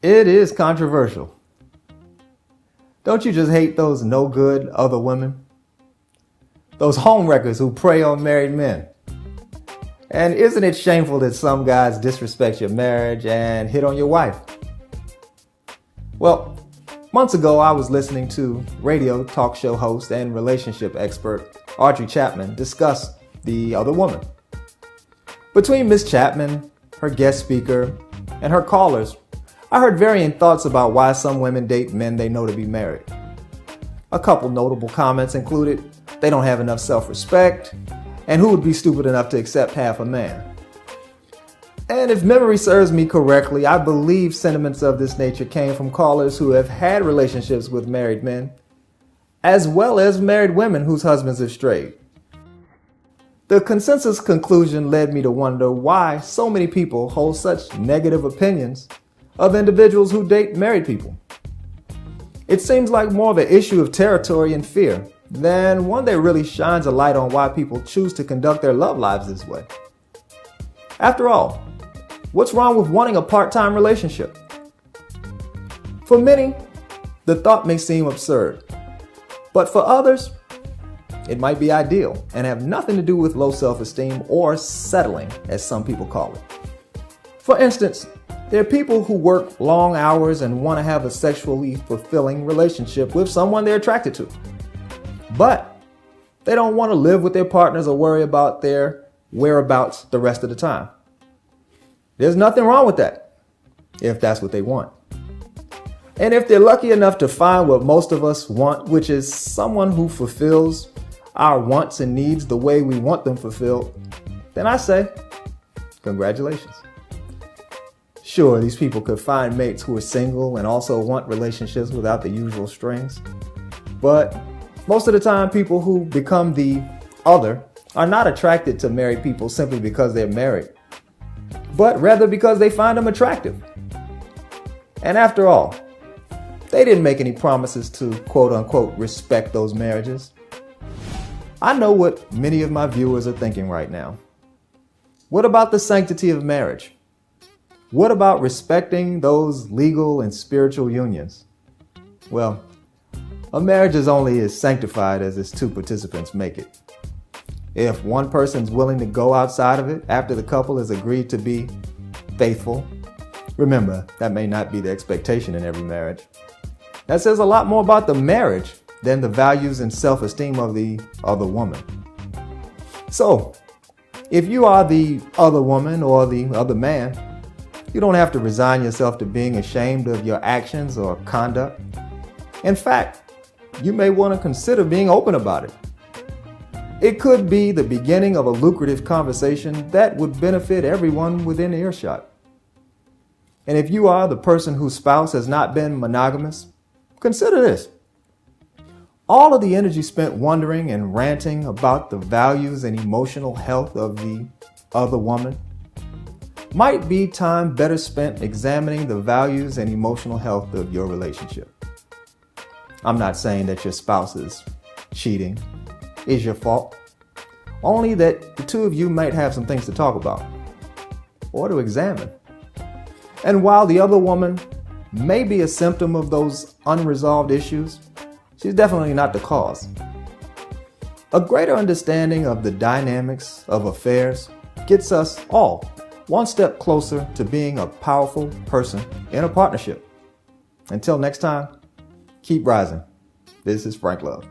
It is controversial. Don't you just hate those no good other women? Those homewreckers who prey on married men. And isn't it shameful that some guys disrespect your marriage and hit on your wife? Well, months ago I was listening to radio talk show host and relationship expert Audrey Chapman discuss the other woman. Between Miss Chapman, her guest speaker, and her callers, I heard varying thoughts about why some women date men they know to be married. A couple notable comments included, they don't have enough self-respect, and who would be stupid enough to accept half a man? And if memory serves me correctly, I believe sentiments of this nature came from callers who have had relationships with married men, as well as married women whose husbands have strayed. The consensus conclusion led me to wonder why so many people hold such negative opinions of individuals who date married people. It seems like more of an issue of territory and fear than one that really shines a light on why people choose to conduct their love lives this way. After all, what's wrong with wanting a part-time relationship? For many, the thought may seem absurd, but for others, it might be ideal and have nothing to do with low self-esteem or settling, as some people call it. For instance, there are people who work long hours and want to have a sexually fulfilling relationship with someone they're attracted to. But they don't want to live with their partners or worry about their whereabouts the rest of the time. There's nothing wrong with that, if that's what they want. And if they're lucky enough to find what most of us want, which is someone who fulfills our wants and needs the way we want them fulfilled, then I say, congratulations. Sure, these people could find mates who are single and also want relationships without the usual strings. But most of the time, people who become the other are not attracted to married people simply because they're married, but rather because they find them attractive. And after all, they didn't make any promises to quote unquote respect those marriages. I know what many of my viewers are thinking right now. What about the sanctity of marriage? What about respecting those legal and spiritual unions? Well, a marriage is only as sanctified as its two participants make it. If one person's willing to go outside of it after the couple has agreed to be faithful, remember, that may not be the expectation in every marriage. That says a lot more about the marriage than the values and self-esteem of the other woman. So, if you are the other woman or the other man, you don't have to resign yourself to being ashamed of your actions or conduct. In fact, you may want to consider being open about it. It could be the beginning of a lucrative conversation that would benefit everyone within earshot. And if you are the person whose spouse has not been monogamous, consider this. All of the energy spent wondering and ranting about the values and emotional health of the other woman might be time better spent examining the values and emotional health of your relationship. I'm not saying that your spouse's cheating is your fault, only that the two of you might have some things to talk about or to examine. And while the other woman may be a symptom of those unresolved issues, she's definitely not the cause. A greater understanding of the dynamics of affairs gets us all one step closer to being a powerful person in a partnership. Until next time, keep rising. This is Frank Love.